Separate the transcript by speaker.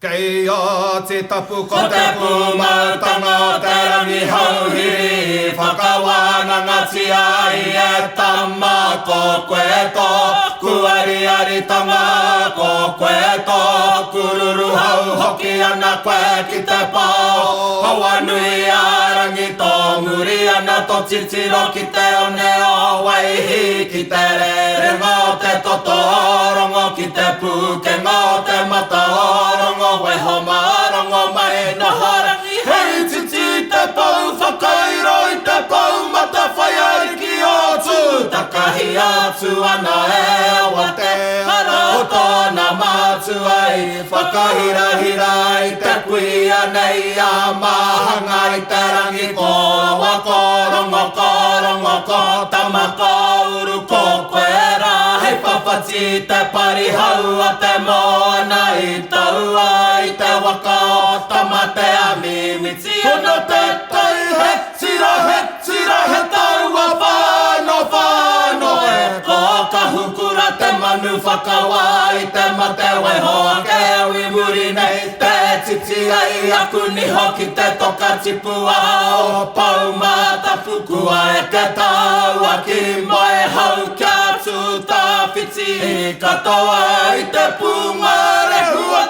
Speaker 1: Kei o te tapu ko te pūmautanga te rangi hauhiri Whakawana ngati ai e tama ko koe tō Kuariaritanga ko koe tō Kururu hau hoki ana koe ki te pō Hawa nui a rangi tō muri ana tō titiro ki te one o waihi Ki te rerenga o te toto orongo ki te pukenga o te mata orongo Weho marongo mai na harangi Hei titi te pau whakairo i te pau Mata whai ai ki o tū Takahi atu ana e awa te hara o tōna mātu ai Whakahirahira i te kuia nei a mahanga I te rangi ko awa korongo korongo ko tamako uru ko koe rā Hei papati te pari hau a te moana I taua I te waka o tamate a mimiti Hono te tai he tira he taua whāno whāno E ko ka hukura te manu whakawa I te mate wai hoa ke awi muri nei Te titi ai aku ni hoki te toka tipua O pau mata pukua e ke taua ki moe hau kia tu ta whiti I katoa I te punga rehua